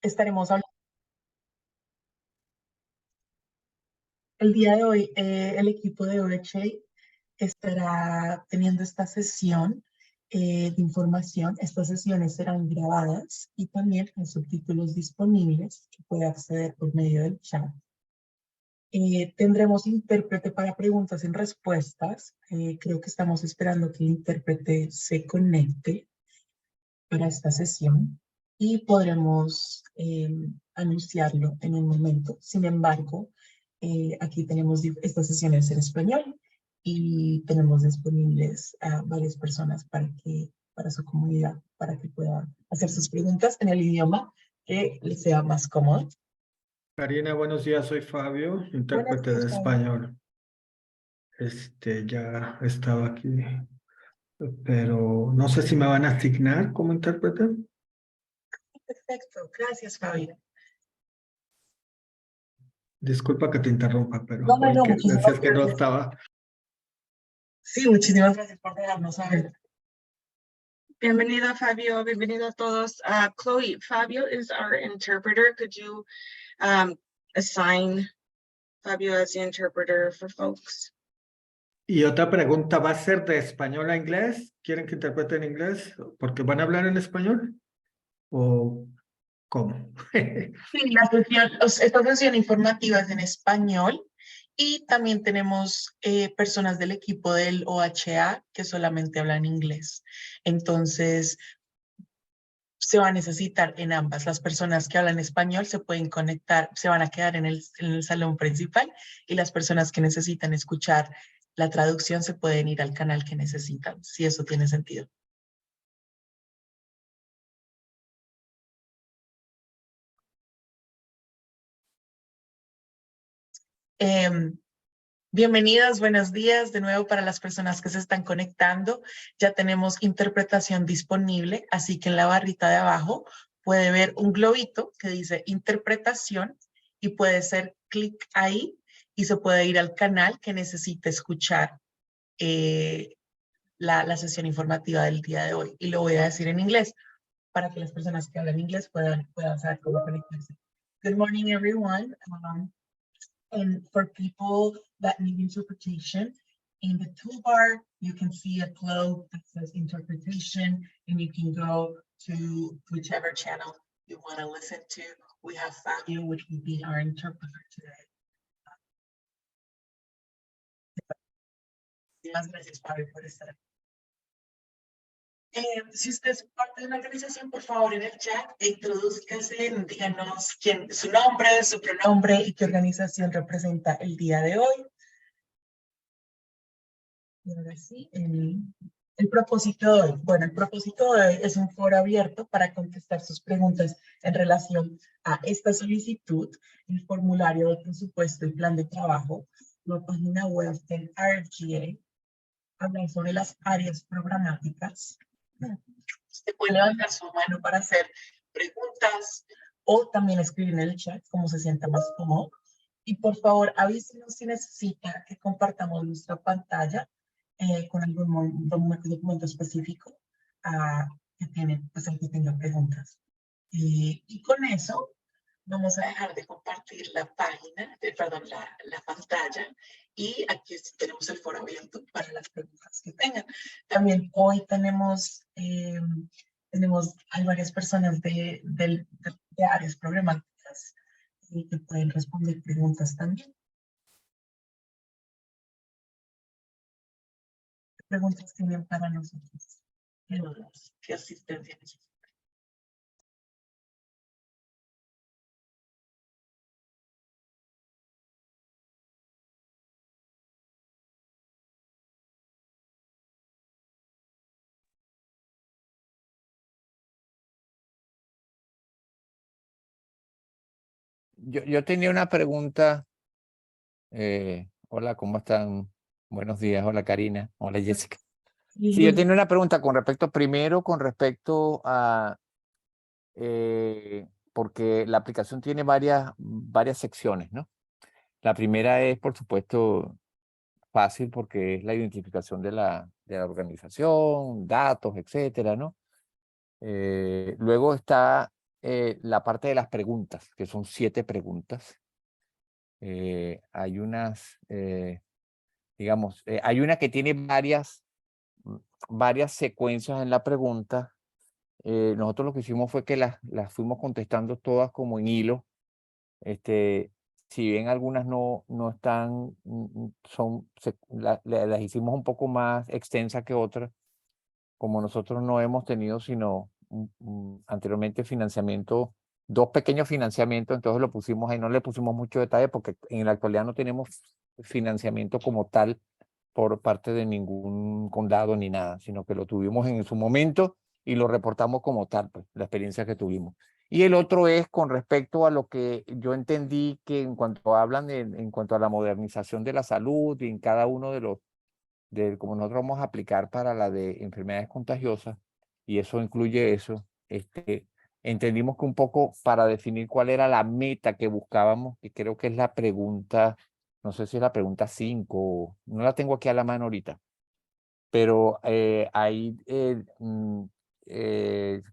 Estaremos hablando. El día de hoy, el equipo de OHA estará teniendo esta sesión de información. Estas sesiones serán grabadas y también hay subtítulos disponibles que puede acceder por medio del chat. Tendremos intérprete para preguntas y respuestas. Creo que estamos esperando que el intérprete se conecte para esta sesión y podremos anunciarlo en un momento. Sin embargo, aquí tenemos estas sesiones en español y tenemos disponibles a varias personas para su comunidad, para que puedan hacer sus preguntas en el idioma que les sea más cómodo. Karina, buenos días, soy Fabio, intérprete de español. Ya estaba aquí, pero no sé si me van a asignar como intérprete. Perfecto, gracias, Fabio. Disculpa que te interrumpa, pero No, decías que no estaba. Sí, muchísimas gracias por dejarnos saber. Bienvenido, Fabio. Bienvenido a todos. Chloe, Fabio is our interpreter. Could you assign Fabio as the interpreter for folks? Y otra pregunta, ¿va a ser de español a inglés? ¿Quieren que interprete en inglés? ¿Porque van a hablar en español? ¿O cómo? Sí, esta sesión informativa es en español y también tenemos personas del equipo del OHA que solamente hablan inglés. Entonces, se va a necesitar en ambas. Las personas que hablan español se pueden conectar, se van a quedar en el salón principal y las personas que necesitan escuchar la traducción se pueden ir al canal que necesitan, si eso tiene sentido. Bienvenidas, buenos días de nuevo para las personas que se están conectando. Ya tenemos interpretación disponible, así que en la barrita de abajo puede ver un globito que dice interpretación y puede hacer clic ahí y se puede ir al canal que necesite escuchar la sesión informativa del día de hoy. Y lo voy a decir en inglés para que las personas que hablan inglés puedan saber cómo conectarse. Good morning, everyone. And for people that need interpretation, in the toolbar, you can see a globe that says interpretation, and you can go to whichever channel you want to listen to. We have Fabio, which will be our interpreter today. Muchas gracias, Fabio, por estar aquí. Si usted es parte de una organización, por favor, en el chat, introdúzcase, díganos su nombre, su pronombre y qué organización representa el día de hoy. Y ahora sí, el propósito de hoy. Bueno, el propósito de hoy es un foro abierto para contestar sus preguntas en relación a esta solicitud, el formulario de presupuesto y plan de trabajo, la página web del RGA, hablar sobre las áreas programáticas. Usted puede levantar su mano para hacer preguntas o también escribir en el chat como se sienta más cómodo. Y por favor, avísenos si necesita que compartamos nuestra pantalla con algún documento específico que tiene, pues el que tenga preguntas. Y con eso vamos a dejar de compartir la página, perdón, la pantalla, y aquí tenemos el foro abierto para las preguntas que tengan. También hoy hay varias personas de áreas problemáticas que pueden responder preguntas también. ¿Qué preguntas tienen para nosotros? ¿Qué asistencia necesitan? Yo tenía una pregunta. Hola, ¿cómo están? Buenos días. Hola, Karina. Hola, Jessica. Sí, yo tenía una pregunta con respecto a, porque la aplicación tiene varias secciones, ¿no? La primera es, por supuesto, fácil porque es la identificación de la organización, datos, etcétera, ¿no? Luego está la parte de las preguntas, que son 7 preguntas. Hay unas, digamos, hay una que tiene varias secuencias en la pregunta. Nosotros lo que hicimos fue que las fuimos contestando todas como en hilo. Si bien algunas no están, las hicimos un poco más extensas que otras, como nosotros no hemos tenido sino anteriormente financiamiento, 2 pequeños financiamientos, entonces lo pusimos ahí, no le pusimos mucho detalle porque en la actualidad no tenemos financiamiento como tal por parte de ningún condado ni nada, sino que lo tuvimos en su momento y lo reportamos como tal, pues, la experiencia que tuvimos. Y el otro es con respecto a lo que yo entendí que en cuanto hablan en cuanto a la modernización de la salud y en cada uno de los, como nosotros vamos a aplicar para la de enfermedades contagiosas, y eso incluye eso, entendimos que un poco para definir cuál era la meta que buscábamos, que creo que es la pregunta, no sé si es la pregunta 5, no la tengo aquí a la mano ahorita, pero ahí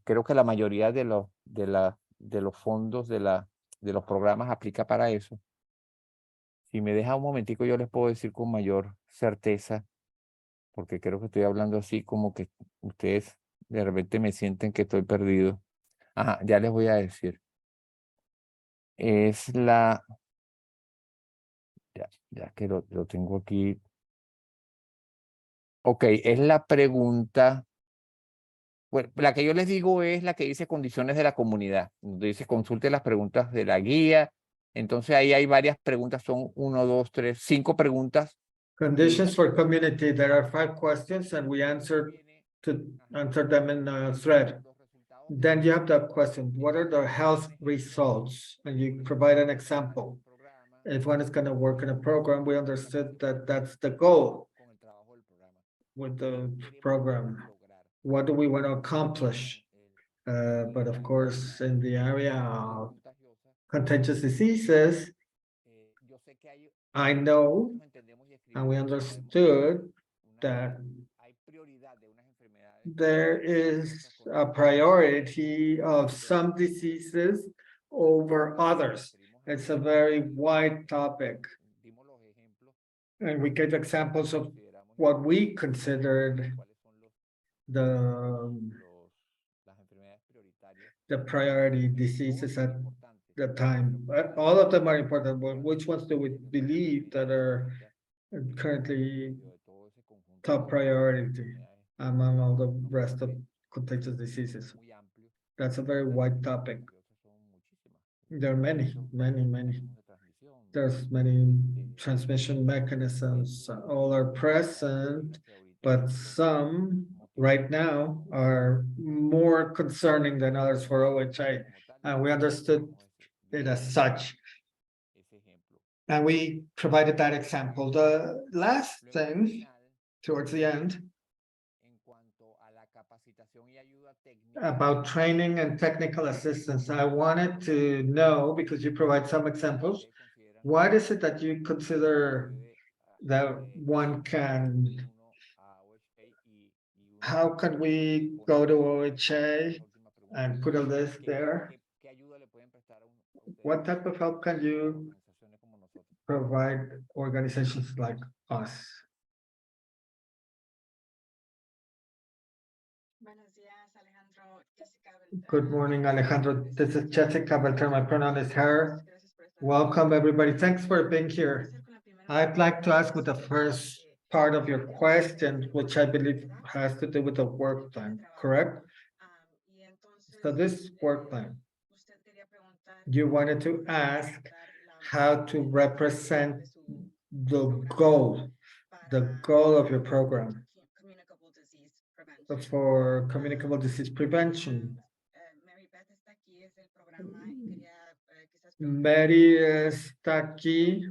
creo que la mayoría de los fondos de los programas aplica para eso. Si me deja un momentico, yo les puedo decir con mayor certeza, porque creo que estoy hablando así como que ustedes de repente me sienten que estoy perdido. Ajá, ya les voy a decir. Es ya que lo tengo aquí. Ok, es la pregunta. Bueno, la que yo les digo es la que dice condiciones de la comunidad. Donde dice consulte las preguntas de la guía. Entonces ahí hay varias preguntas, son 1, 2, 3, 5 preguntas. Conditions for community. There are 5 questions and we answer them in a thread. Then you have the question, what are the health results? And you provide an example. If one is going to work in a program, we understood that that's the goal with the program. What do we want to accomplish? But of course, in the area of contagious diseases, I know and we understood that there is a priority of some diseases over others. It's a very wide topic. And we gave examples of what we considered the priority diseases at the time. All of them are important, but which ones do we believe that are currently top priority among all the rest of contagious diseases? That's a very wide topic. There are many. There's many transmission mechanisms, all are present, but some right now are more concerning than others for OHA. And we understood it as such. And we provided that example. The last thing towards the end about training and technical assistance, I wanted to know, because you provide some examples, what is it that you consider that one can, how can we go to OHA and put a list there? What type of help can you provide organizations like us? Good morning, Alejandro. This is Jessica Beltran. My pronoun is her. Welcome, everybody. Thanks for being here. I'd like to ask with the first part of your question, which I believe has to do with the work plan, correct? So this work plan, you wanted to ask how to represent the goal of your program for communicable disease prevention. Mary está aquí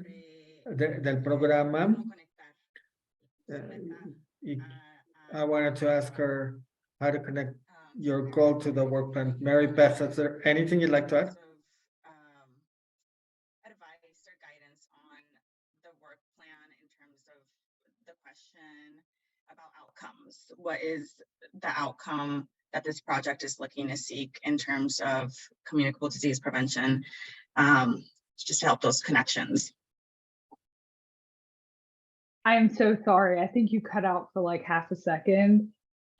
del programa. I wanted to ask her how to connect your goal to the work plan. Mary Beth, is there anything you'd like to add? Advice or guidance on the work plan in terms of the question about outcomes. What is the outcome that this project is looking to seek in terms of communicable disease prevention, just to help those connections. I am so sorry. I think you cut out for like half a second.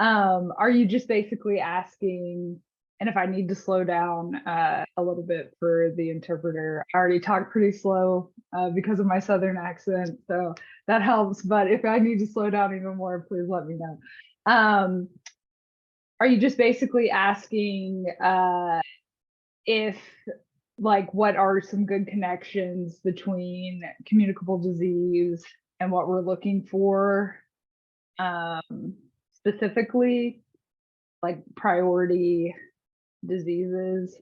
Are you just basically asking, and if I need to slow down a little bit for the interpreter, I already talk pretty slow because of my Southern accent, so that helps. But if I need to slow down even more, please let me know. Are you just basically asking if, like, what are some good connections between communicable disease and what we're looking for, specifically, like priority diseases?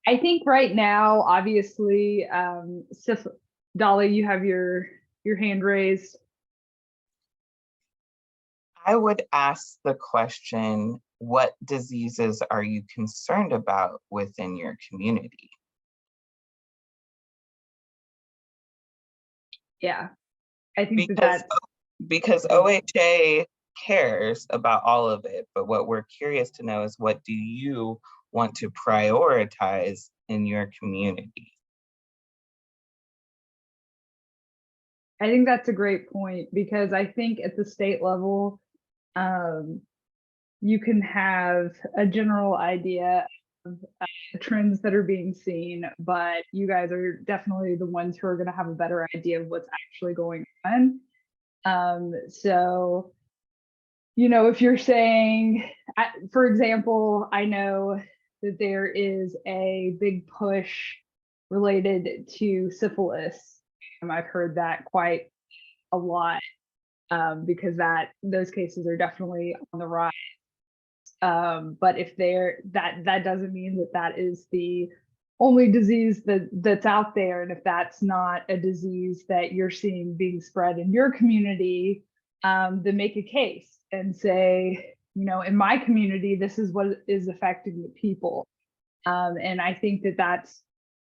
I think right now, obviously, Dolly, you have your hand raised. I would ask the question, what diseases are you concerned about within your community? Yeah, I think because OHA cares about all of it, but what we're curious to know is, what do you want to prioritize in your community? I think that's a great point, because I think at the state level, you can have a general idea of trends that are being seen, but you guys are definitely the ones who are going to have a better idea of what's actually going on. So, you know, if you're saying, for example, I know that there is a big push related to syphilis. I've heard that quite a lot, because those cases are definitely on the rise. But if that doesn't mean that is the only disease that's out there. And if that's not a disease that you're seeing being spread in your community, then make a case and say, you know, in my community, this is what is affecting the people. And I think that's,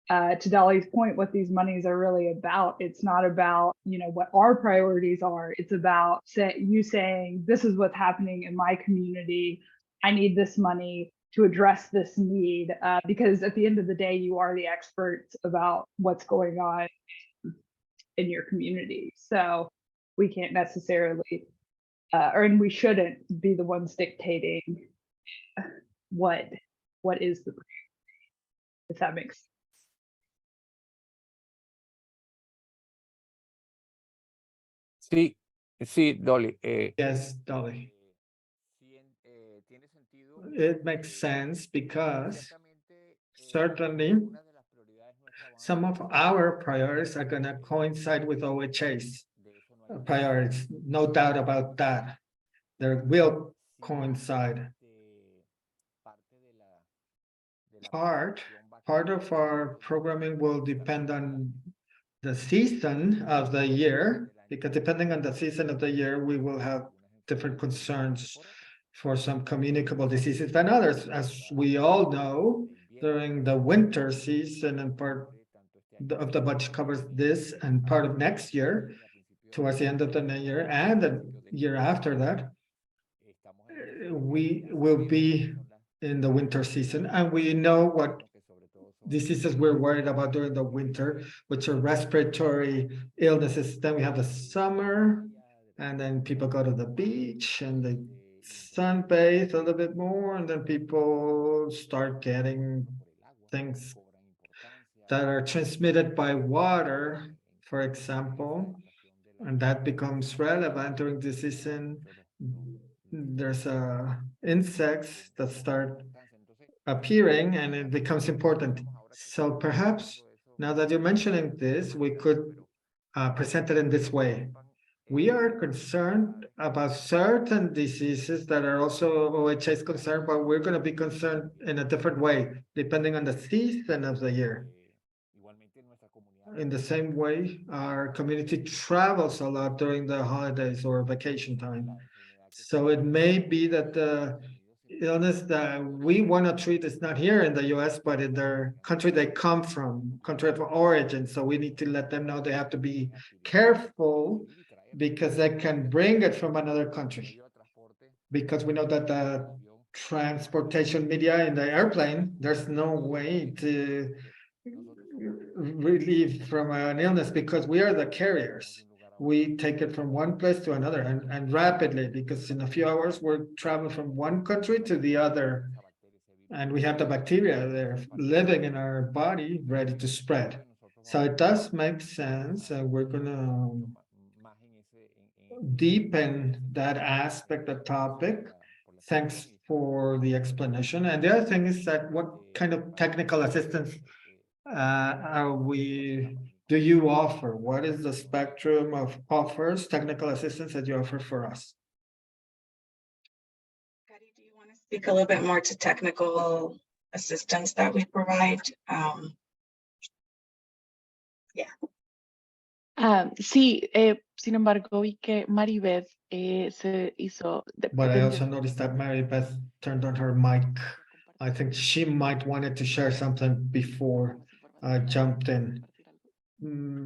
to Dolly's point, what these monies are really about. It's not about, you know, what our priorities are. It's about you saying, this is what's happening in my community. I need this money to address this need, because at the end of the day, you are the experts about what's going on in your community. So we can't necessarily, and we shouldn't be the ones dictating what is the priority, if that makes sense. Sí, Dolly. Yes, Dolly. It makes sense because certainly some of our priorities are going to coincide with OHA's priorities. No doubt about that. They will coincide. Part of our programming will depend on the season of the year, because depending on the season of the year, we will have different concerns for some communicable diseases than others. As we all know, during the winter season, and part of the budget covers this and part of next year, towards the end of the year and the year after that, we will be in the winter season, and we know what diseases we're worried about during the winter, which are respiratory illnesses. Then we have the summer, and then people go to the beach and they sunbathe a little bit more, and then people start getting things that are transmitted by water, for example, and that becomes relevant during the season. There's insects that start appearing, and it becomes important. So perhaps now that you're mentioning this, we could present it in this way. We are concerned about certain diseases that are also OHA is concerned, but we're going to be concerned in a different way, depending on the season of the year. In the same way, our community travels a lot during the holidays or vacation time. So it may be that the illness that we want to treat is not here in the US, but in their country they come from, country of origin. So we need to let them know they have to be careful, because they can bring it from another country. because we know that the transportation media in the airplane, there's no way to relieve from an illness because we are the carriers. We take it from one place to another and rapidly, because in a few hours we're traveling from one country to the other. And we have the bacteria there living in our body ready to spread. So it does make sense. We're gonna deepen that aspect, the topic. Thanks for the explanation. And the other thing is that what kind of technical assistance do you offer? What is the spectrum of offers, technical assistance that you offer for us? Patty, do you want to speak a little bit more to technical assistance that we provide? Sí, sin embargo, vi que Maribeth se hizo. But I also noticed that Mary Beth turned on her mic. I think she might wanted to share something before I jumped in.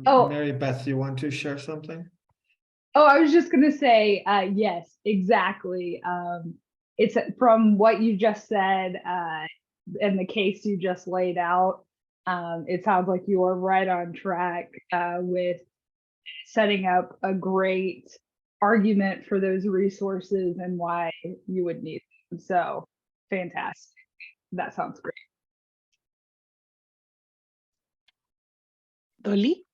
Oh. Mary Beth, you want to share something? Oh, I was just gonna say, yes, exactly. It's from what you just said, and the case you just laid out. It sounds like you are right on track with setting up a great argument for those resources and why you would need them. So fantastic. That sounds great. Dolly?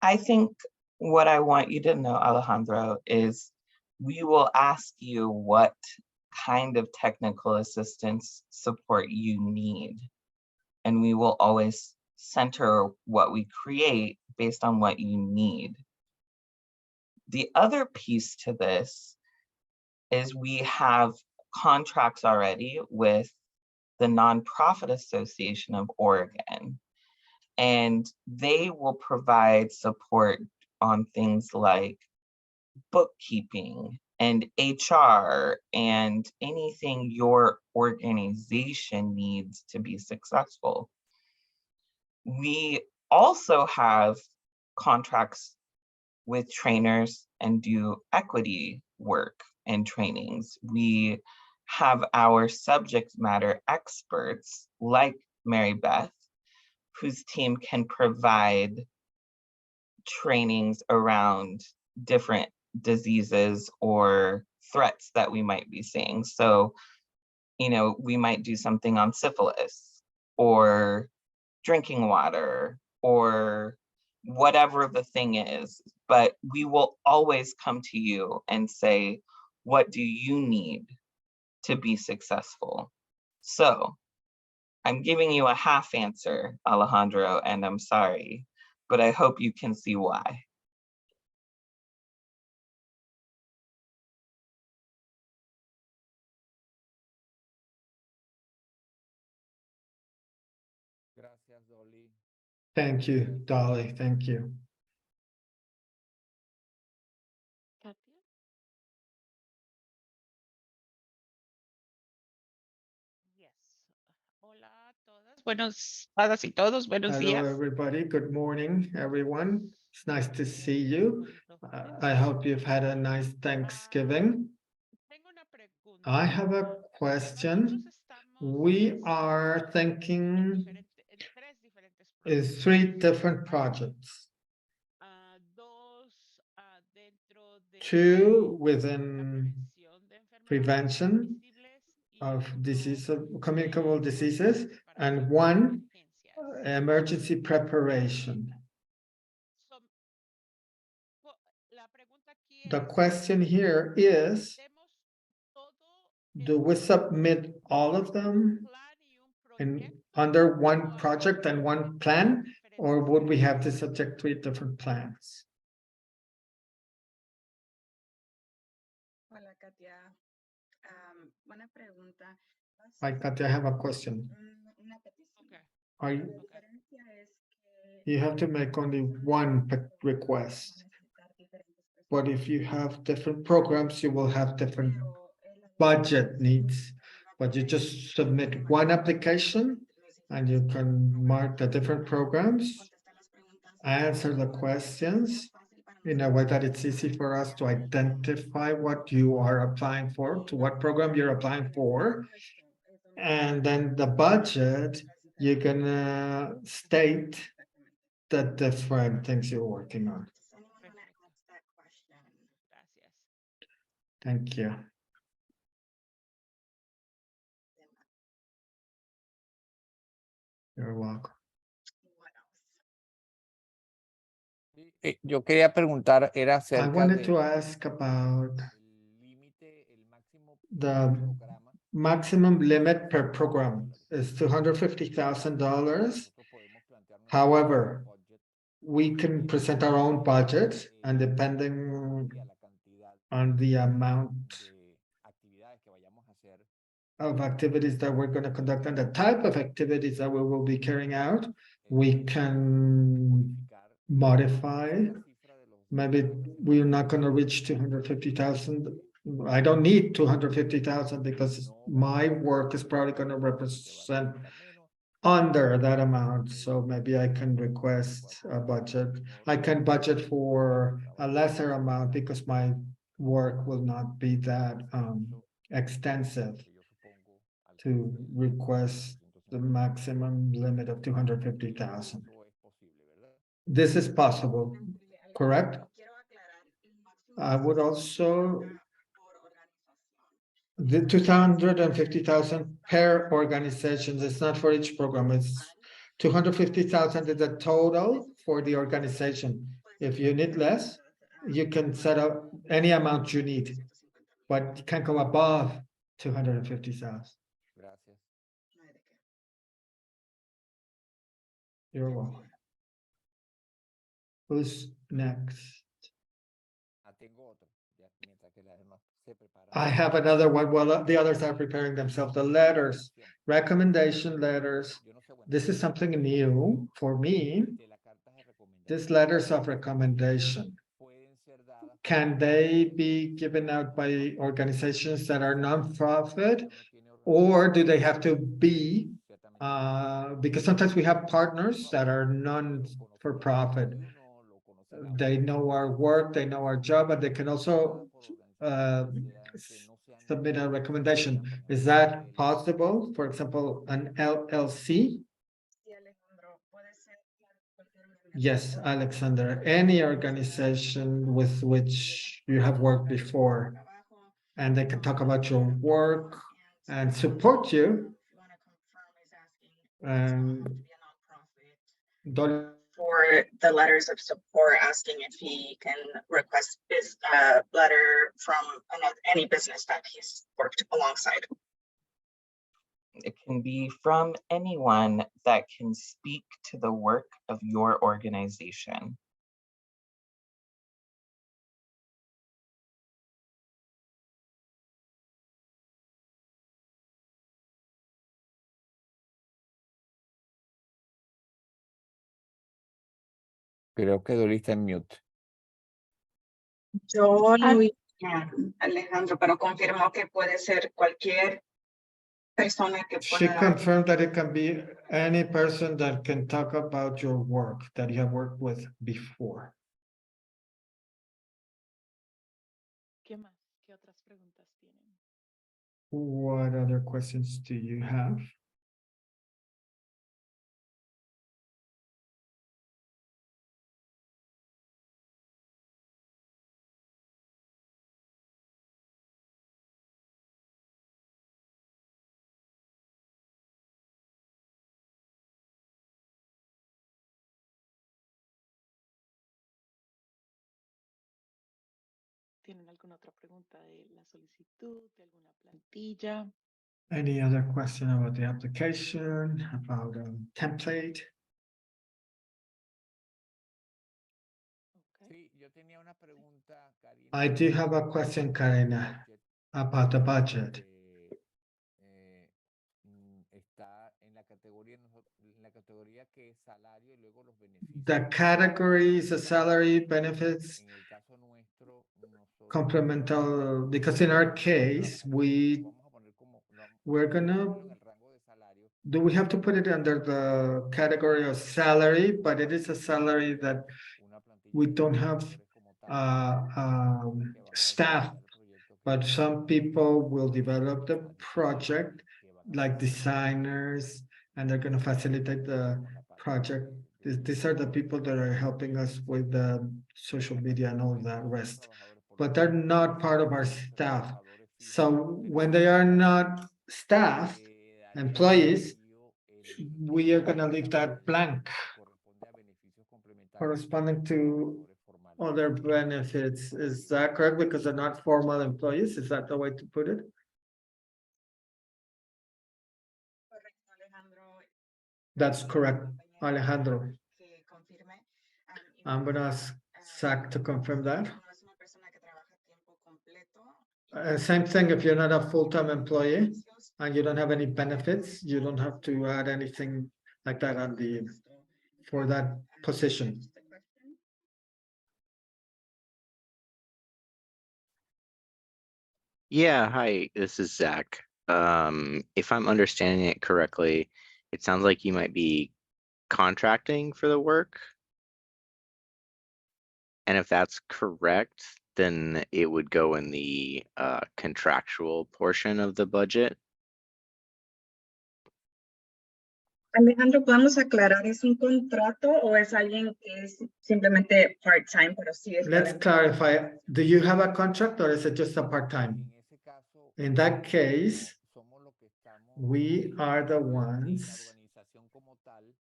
I think what I want you to know, Alejandro, is we will ask you what kind of technical assistance support you need. And we will always center what we create based on what you need. The other piece to this is we have contracts already with the Nonprofit Association of Oregon, and they will provide support on things like bookkeeping and HR and anything your organization needs to be successful. We also have contracts with trainers and do equity work and trainings. We have our subject matter experts like Mary Beth, whose team can provide trainings around different diseases or threats that we might be seeing. So, you know, we might do something on syphilis or drinking water or whatever the thing is, but we will always come to you and say, what do you need to be successful? So I'm giving you a half answer, Alejandro, and I'm sorry, but I hope you can see why. Thank you, Dolly. Thank you. Katia? Yes. Hola a todas. Todas y todos, buenos Hello, días. everybody. Good morning, everyone. It's nice to see you. I hope you've had a nice Thanksgiving. I have a question. We are thinking is 3 different projects. 2 within prevention of disease, of communicable diseases, and 1 emergency preparation. The question here is, do we submit all of them under 1 project and 1 plan, or would we have to subject 3 different plans? Hola, Katia. Buena pregunta. Hi, Katia, I have a question. Una petición. Are La you, diferencia es que you have to make only 1 request, necesitar diferentes but if you have different programs, you will have different pero el budget needs. But you just submit 1 application and you can mark the different programs, answer the questions. in a way that it's easy for us to identify what you are applying for, to what program you're applying for. And then the budget, you're gonna state the different things you're working on. Does anyone want to ask that question? Gracias. Thank you. You're welcome. What else? Yo quería preguntar, era I acerca wanted to de ask about el límite, el máximo the programa. maximum limit per program is $250,000. Nosotros podemos plantear nuestro However, budget we can present our own budget, and depending y a la cantidad on the amount de actividades que vayamos a hacer, of activities that we're going to conduct and the type of activities that we will be carrying out, we can modificar modify. la cifra de los Maybe we're not going to reach 250,000. I don't need 250,000 because my work is probably going to represent under that amount. So maybe I can request a budget. I can budget for a lesser amount because my work will not be that extensive que yo supongo al to request the maximum limit of 250,000. eso es posible, ¿verdad? This is possible, correct? Quiero aclarar, el máximo I would se also, paga por organización. the 250,000 per organization, it's not for each program, it's 250,000 is the total for the organization. If you need less, you can set up any amount you need, but you can't go above 250,000. Gracias. No hay de qué. You're welcome. Who's next? Tengo otro, ya, mientras que las demás se preparan. I have another one while the others are preparing themselves. The letters, recommendation letters. Yo no sé, bueno, This is something new for me. de las cartas de recomendación These letters of recommendation, pueden ser dadas can they be given out by organizations that are nonprofit, uno tiene or do they have to be, ciertamente because sometimes we have partners that are non-for-profit. uno lo conocerá They know our work, they know our job, and they can also por organizaciones uh, que no sean submit a recommendation. Is that possible? For example, an LLC? Sí, Alejandro, puede ser cualquier organización. Yes, Alexander, any organization with which you have worked before, Trabajo, and they can talk about your work and support you. if you want to confirm, is asking, does someone have And to be a nonprofit? don't, For the letters of support, asking if he can request this letter from any business that he's worked alongside. It can be from anyone that can speak to the work of your organization. Creo que Dolly está en mute. Yo lo vi bien, Alejandro, pero confirmó que puede ser cualquier persona que she pueda. confirmed that it can be any person that can talk about your work that you have worked with before. ¿Qué más? ¿Qué otras preguntas tienen? What other questions do you have? ¿Tienen alguna otra pregunta de la solicitud, de alguna plantilla? Any other question about the application, about a template? Ok. Sí, yo tenía una pregunta, Karina. I do have a question, Karina, about the budget. Está en la categoría que es salario y luego los beneficios. The categories, the salary benefits, En el caso nuestro, nosotros complemental, because in our case, vamos a poner como we're gonna, en el rango de salario. we have to put it under the category of salary, but it is a salary that Una plantilla we de don't have trabajadores como staff, but some people will develop the project, like designers, and they're going to facilitate the project. These are the people that are helping us with the social media and all that rest, but they're not part of our staff. So when they are not staff, employees, we are going to leave that blank, corresponding to other benefits. Is that correct? Because they're not formal employees? Is that the way to put it? Correcto, Alejandro. That's correct, Alejandro. Que confirme. I'm going to ask Zach to confirm that. No es una persona que trabaja a tiempo completo. Same thing if you're not a full-time employee and you don't have any benefits, you don't have to add anything like that on the for that position. Yeah, hi, this is Zach. If I'm understanding it correctly, it sounds like you might be contracting for the work. And if that's correct, then it would go in the contractual portion of the budget. Alejandro, ¿podemos aclarar, es un contrato o es alguien que es simplemente part-time, pero sí está Let's dentro? clarify, do you have a contract or is it just a part-time? In that case, we are the ones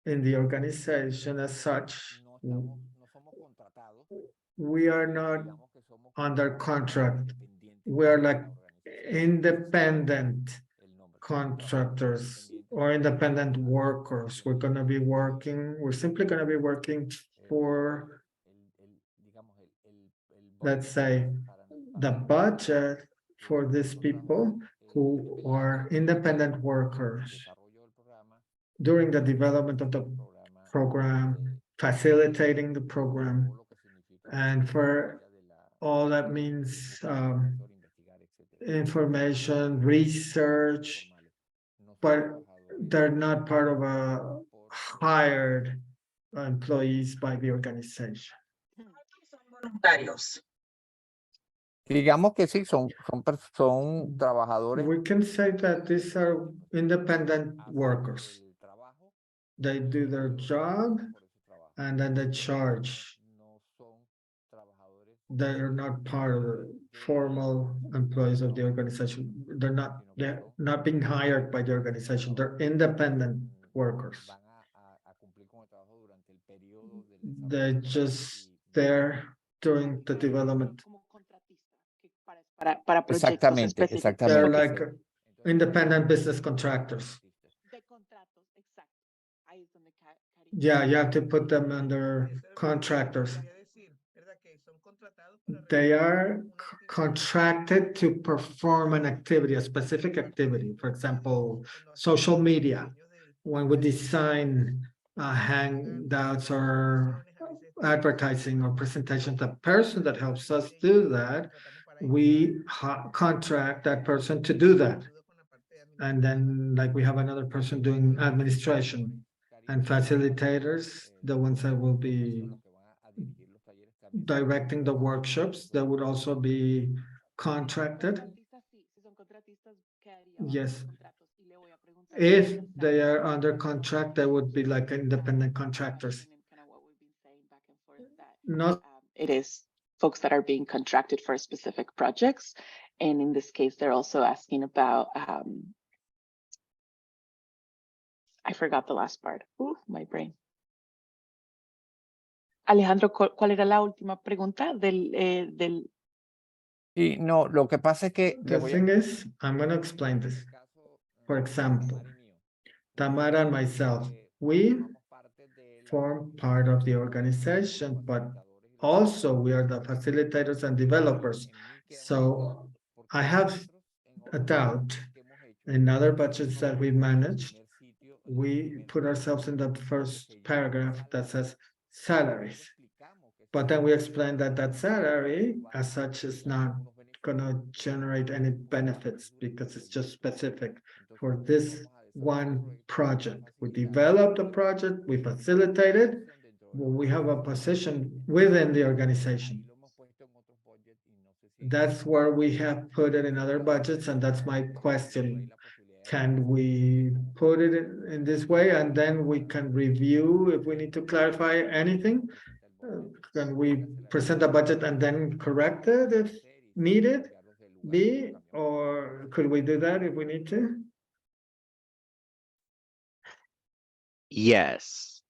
in the organization as such. We are not under contract. We are like independent contractors or independent workers. We're going to be working, we're simply going to be working for, let's say, the budget for these people who are independent workers during the development of the program, facilitating the program, and for all that means information, research, but they're not part of a hired employees by the organization. Son voluntarios. Digamos que sí, son trabajadores. We can say that these are independent workers. They do their job and then they charge. They're not part of the formal employees of the organization. They're not being hired by the organization. They're independent workers. They're just there during the development. Para proyectos Exactamente, específicos. exactamente. They're like independent business contractors. De contratos, exacto. Ahí es donde Yeah, you have to put them under contractors. They are contracted to perform an activity, a specific activity. For example, social media. When we design handouts or advertising or presentations, the person that helps us do that, we contract that person to do that. And then like we have another person doing administration, and facilitators, the ones that will be directing the workshops, that would also be contracted. Yes. If they are under contract, they would be like independent contractors. Not it is folks that are being contracted for specific projects. And in this case, they're also asking about, I forgot the last part. Ooh, my brain. Alejandro, ¿cuál era la última pregunta del Y no, lo que pasa es que the thing is, I'm going to explain this. For example, Tamara and myself, we form part of the organization, but also we are the facilitators and developers. So I have a doubt in other budgets that we managed, we put ourselves in the first paragraph that says salaries. But then we explain that that salary as such is not going to generate any benefits because it's just specific for this one project. We developed a project, we facilitated, we have a position within the organization. That's where we have put it in other budgets, and that's my question. Can we put it in this way, and then we can review if we need to clarify anything? Can we present a budget and then correct it if needed? B, or could we do that if we need to? Yes.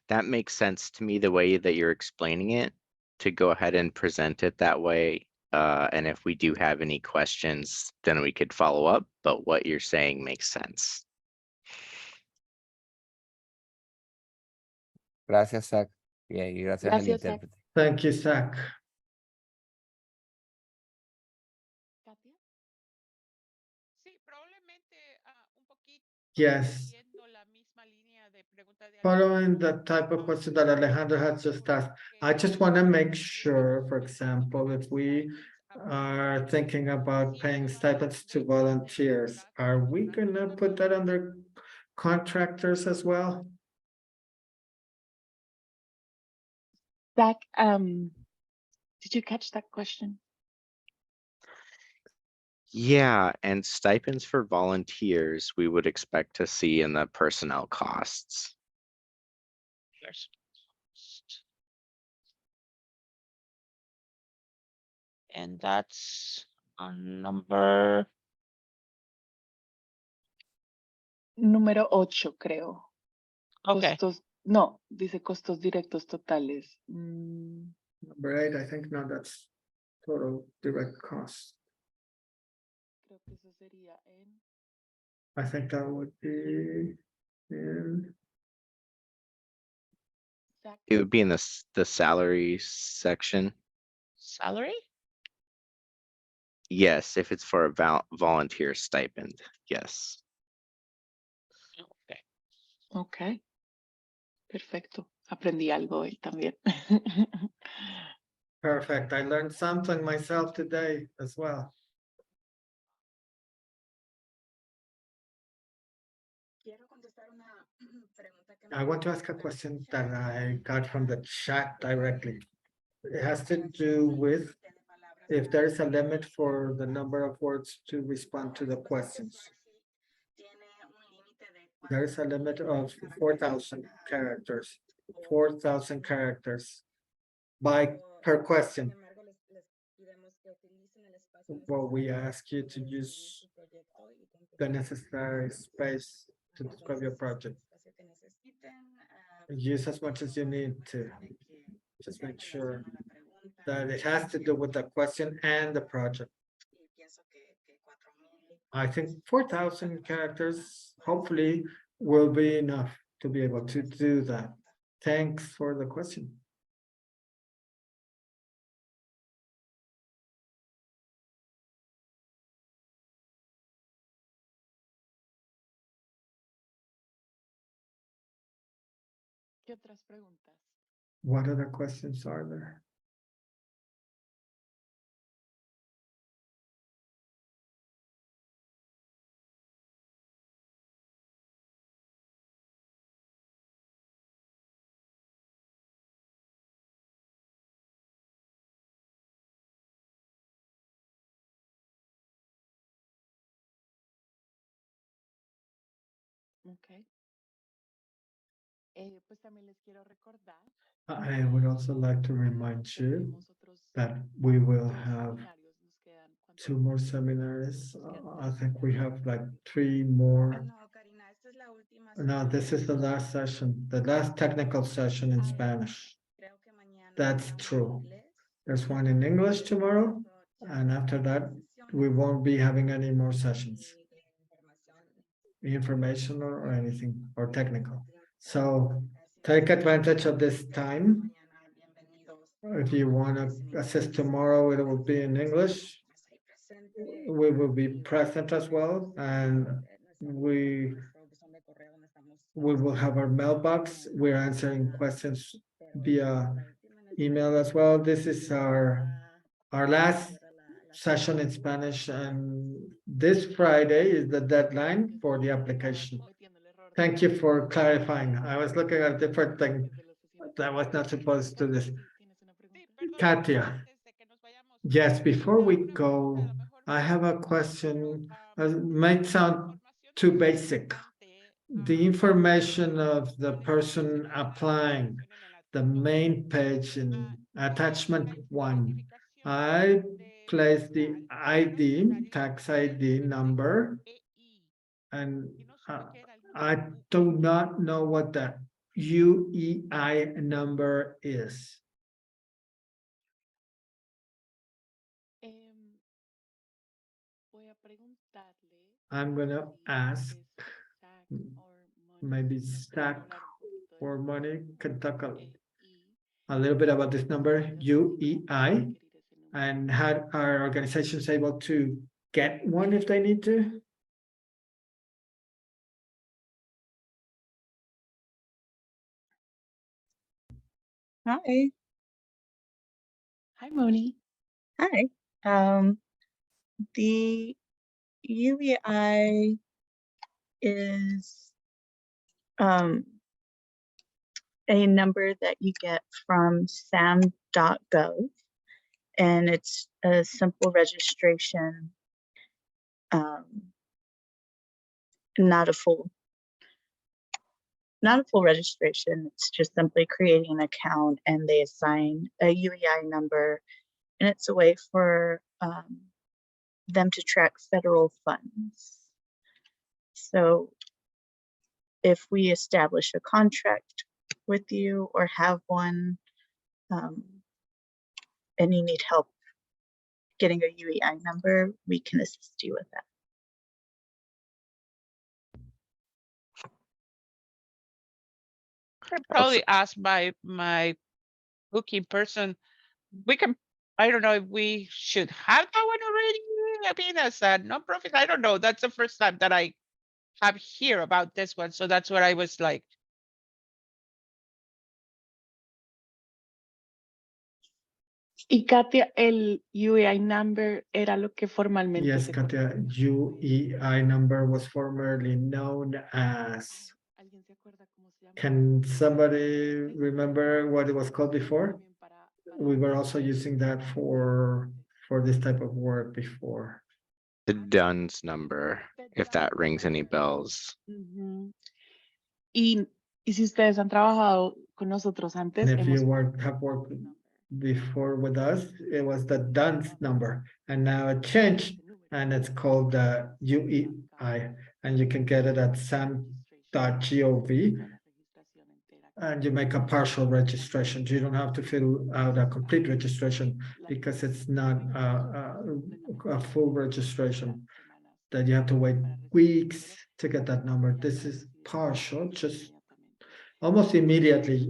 That makes sense to me, the way that you're explaining it, to go ahead and present it that way. And if we do have any questions, then we could follow up, but what you're saying makes sense. Gracias, Zach. Y gracias al Gracias, Zach. intérprete. Thank you, Zach. Katia? Yes. Following the type of question that Alejandro has just asked, I just want to make sure, for example, if we are thinking about paying stipends to volunteers, are we gonna put that under contractors as well? Zach, did you catch that question? Yeah, and stipends for volunteers, we would expect to see in the personnel costs. And that's on number, Número 8, creo. okay, Costos, no, dice costos directos totales. Number 8, I think, no, that's total direct cost. Creo que eso sería en... I think that would be in, Zach, It would be in the salary section. salary? Yes, if it's for a volunteer stipend, yes. Okay. ok. Perfecto. Aprendí algo hoy también. perfect. I learned something myself today as well. Quiero contestar una pregunta que me I want to ask a question that I got from the chat directly. It has to do with if there is a limit for the number of words to respond to the questions. There is a limit of 4,000 characters, 4,000 characters per question. Well, we ask you to use the necessary space to describe your project. Use as much as you need to. Just make sure that it has to do with the question and the project. I think 4,000 characters hopefully will be enough to be able to do that. Thanks for the question. ¿Qué otras preguntas? What other questions are there? Ok. Pues también les quiero recordar I would also like to remind que you tenemos otros that we will 3 have seminarios. Nos quedan, ¿cuántos? 2 more seminars. Nos quedan I 3 think we have seminarios. like 3 more. No, Karina, esta es la última. No, this is the last session, the last technical session in Spanish. Creo que mañana That's habrá una en true. inglés. There's one in English tomorrow, and after that, we won't be having any more sessions, informational or anything, or technical. So take advantage of this time. If you want to assist tomorrow, it will be in English. We will be present as well, and we will have our mailbox. We're answering questions via email as well. This is our last session in Spanish, and this Friday is the deadline for the application. Thank you for clarifying. I was looking at a different thing that was not supposed to this. Katia. Yes, before we go, I have a question. It might sound too basic. The information of the person applying, the main page in attachment 1. I place the ID, tax ID number, and I do not know what the UEI number is. I'm gonna ask maybe Stack or Money can talk a little bit about this number, UEI, and how our organizations able to get one if they need to. Hi. Hi, Moni. Hi. The UEI is a number that you get from sam.gov, and it's a simple registration, not a full registration. It's just simply creating an account, and they assign a UEI number, and it's a way for them to track federal funds. So if we establish a contract with you or have one, and you need help getting a UEI number, we can assist you with that. I'd probably ask my booking person. I don't know if we should have that one already. I mean, as a nonprofit, I don't know. That's the first time that I have hear about this one. So that's what I was like. Y Katia, el UEI number era lo que formalmente Yes, se Katia, UEI number was formerly known as. ¿Alguien se acuerda cómo se llama? Can somebody remember what it was called before? We were also using that for this type of work before. The DUNS number, if that rings any bells. Ujú. Y si ustedes han trabajado con nosotros antes, And if hemos you have worked before with us, it was the DUNS number, and now it changed, and it's called the UEI, and you can get it at sam.gov, and you make a partial registration. You don't have to fill out a complete registration because it's not a full registration that you have to wait weeks to get that number. This is partial, just almost immediately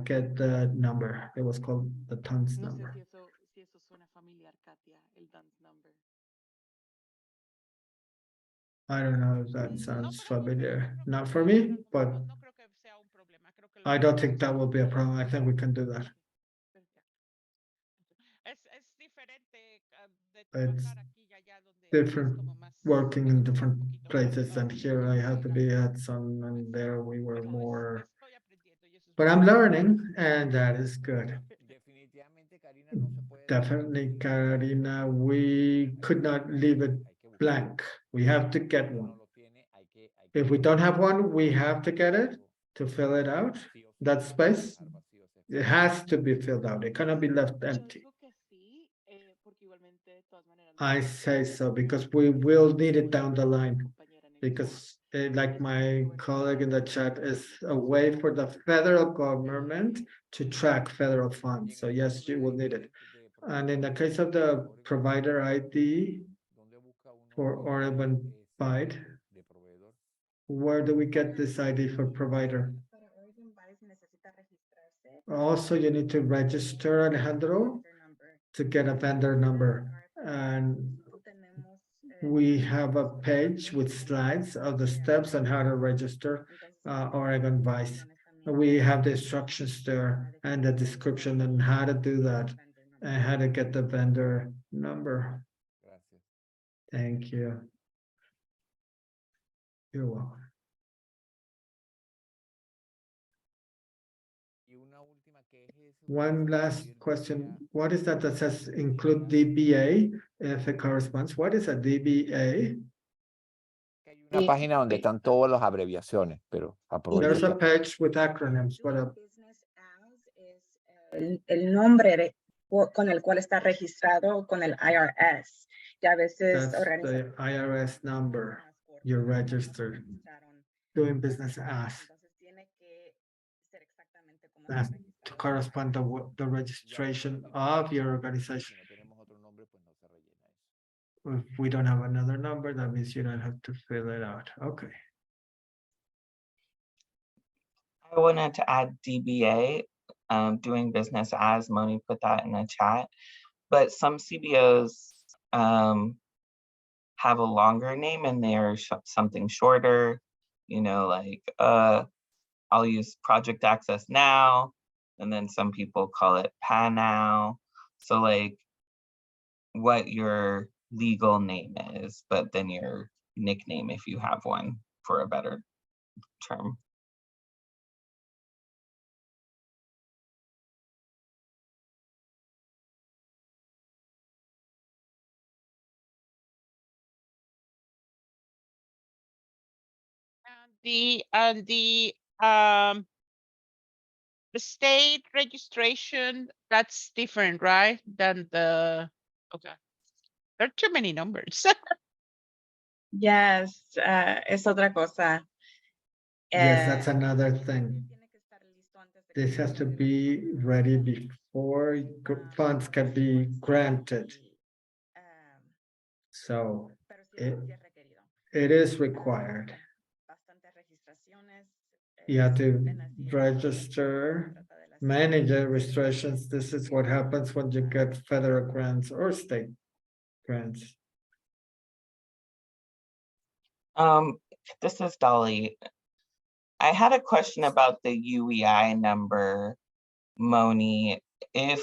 get the number. It was called the TONS No sé number. si eso suena familiar, Katia, el DUNS number. I don't know if that sounds familiar. Not for me, but No creo que sea un problema. Creo que lo I don't think that will be a problem. I think we can do that. Es diferente de It's trabajar aquí y allá donde es different como más working in different un poquito más places, and fácil. here I had to be at some, and there we were Pero more. estoy aprendiendo y eso es But I'm learning, and that is good. Definitivamente, Karina, no se puede. Definitely, Karina, we could not leave it blank. We have to get one. If we don't have one, we have to get it to fill it out. That space, it has to be filled out. It cannot be left empty. Yo digo que sí, porque igualmente de todas maneras. I say so because we will need it down the line. Because like my colleague in the chat, is a way for the federal government to track federal funds. So yes, you will need it. And in the case of the provider ID for Oregon Byte, where do we get this ID for provider? Also, you need to register, Alejandro, to get a vendor number. And we have a page with slides of the steps on how to register Oregon Vice. We have the instructions there and the description on how to do that and how to get the vendor number. Thank you. You're welcome. Y una última One last question. What is that says include DBA if it corresponds? What is a DBA? Una página donde están todas las abreviaciones, pero There's a aprovecha. page with acronyms. What a Business as es el nombre con el cual está registrado con el IRS. Y a veces That's the IRS number you're registered doing business as. That's to correspond to the registration of your organization. If we don't have another number, that means you don't have to fill it out. Okay. I wanted to add DBA, doing business as. Moni put that in the chat. But some CBOs have a longer name and they're something shorter, you know, like I'll use Project Access Now, and then some people call it PA Now. So like what your legal name is, but then your nickname if you have one, for a better term. The state registration, that's different, right? Than the, okay. There are too many numbers. Yes, es otra cosa. Yes, that's another thing. This has to be ready before funds can be granted. So it is required. You have to register, manage the restrictions. This is what happens when you get federal grants or state grants. This is Dolly. I had a question about the UEI number, Moni. If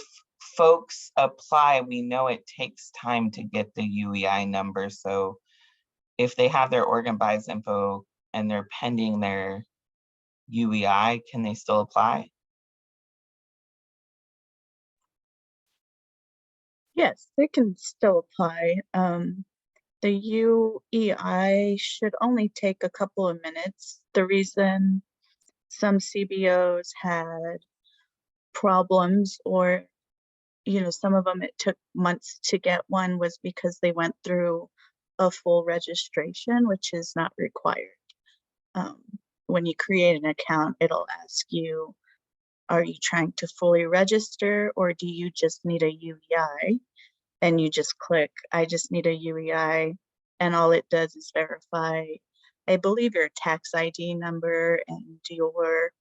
folks apply, we know it takes time to get the UEI number. So if they have their organ buys info and they're pending their UEI, can they still apply? Yes, they can still apply. The UEI should only take a couple of minutes. The reason some CBOs had problems, or some of them it took months to get one, was because they went through a full registration, which is not required. When you create an account, it'll ask you, are you trying to fully register, or do you just need a UEI? And you just click, I just need a UEI. And all it does is verify, I believe, your tax ID number and your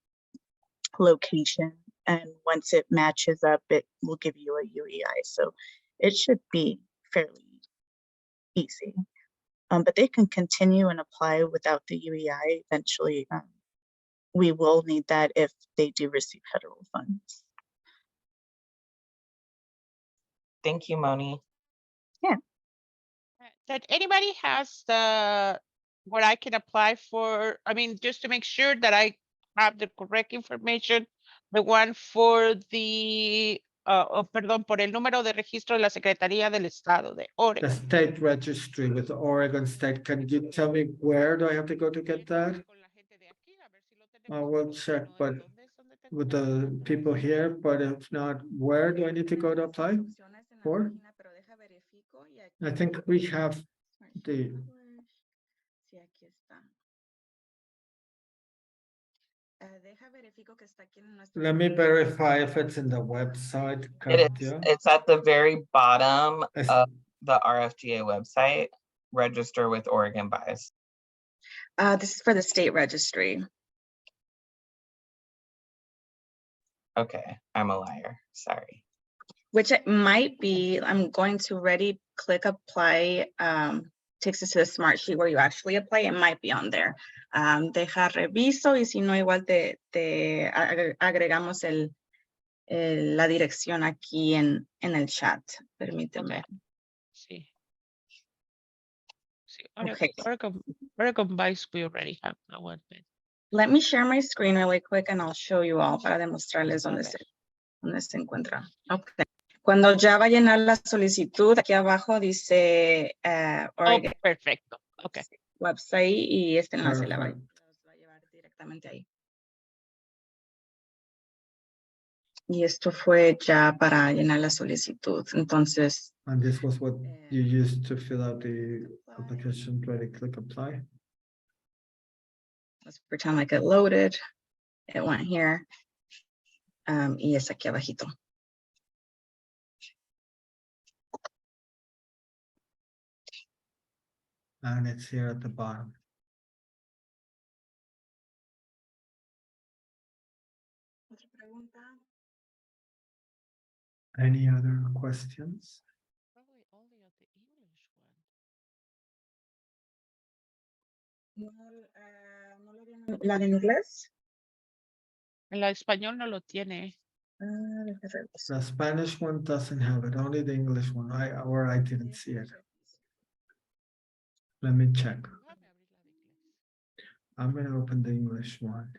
location. And once it matches up, it will give you a UEI. So it should be fairly easy. But they can continue and apply without the UEI. Eventually, we will need that if they do receive federal funds. Thank you, Moni. Yeah. That anybody has what I can apply for? I mean, just to make sure that I have the correct information, the one for the, perdón, por el número de registro de la Secretaría del Estado de The Oregon. state registry with Oregon State. Can you tell me where do I have to go to get that? I will check, but with the people here, but if not, where do I need to go to apply for? I think we have the. Let me verify if it's in the website. It's at the very bottom of the RFGA website. Register with Oregon Buys. This is for the state registry. Okay, I'm a liar. Sorry. Which it might be, I'm going to ready, click apply, takes us to the smart sheet where you actually apply. It might be on there. Deja reviso, y si no, igual te agregamos la dirección aquí en el chat. Permíteme. Sí. Sí, Okay. Oregon Vice, we already have that one. Let me share my screen really quick and I'll show you all para demostrarles dónde se ¿Dónde se encuentra? Ok. Cuando ya va a llenar la solicitud, aquí abajo dice Oh, Oregon perfecto. Ok. website y este enlace la va Perfect. a llevar directamente ahí. Y esto fue ya para llenar la solicitud. Entonces, And this was what you used to fill out the application. Ready, click apply. let's pretend like it loaded. It went here. Y es aquí abajito. And it's here at the bottom. ¿Otra pregunta? Any other questions? Probably only on the English one. No, no lo viene. ¿La de inglés? En la español no lo tiene. Déjame revisar. The Spanish one doesn't have it, only the English one. I didn't see it. Let me check. Déjame abrir la de inglés. I'm gonna open the English one.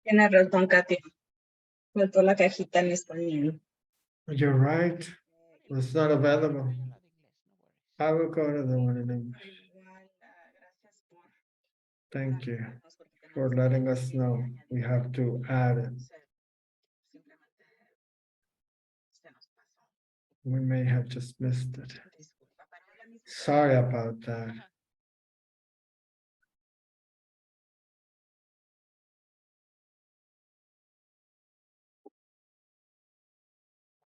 Tiene razón, Katy. Faltó la cajita en español. You're right. It's not available. Voy a la de inglés, no worries. I will go to the one in English. Igual, gracias por Thank you avisarnos porque for tenemos letting que us know. We have to add it. simplemente se nos pasó. We may have just missed it. Disculpa, pero ya mismo- Sorry about that. Ajá.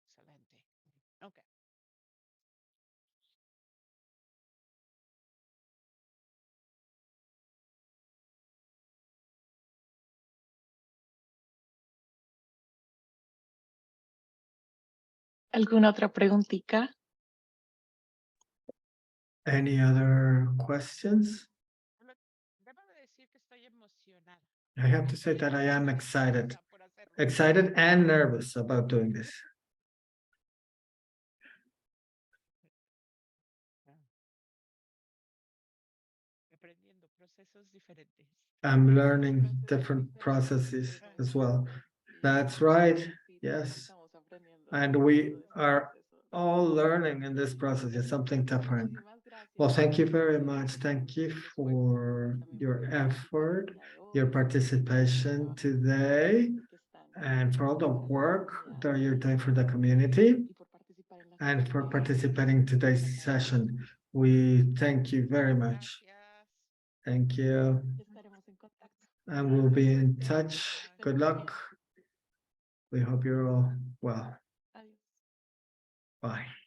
Excelente. Ok. ¿Alguna otra preguntita? Any other questions? Debo de decir que estoy emocionada. I have to say that I am excited. Por hacerlo. Excited and nervous about doing this. Aprendiendo procesos diferentes. I'm learning different processes as well. That's right. Yes. And we are all learning in this process. It's something different. Well, thank you very much. Thank you for your effort, your participation today, and for all the work that you're doing for the community, and for participating in today's session. We thank you very much. Gracias. Thank you. Estaremos en contacto. And we'll be in touch. Good luck. We hope you're all well. Adiós. Bye.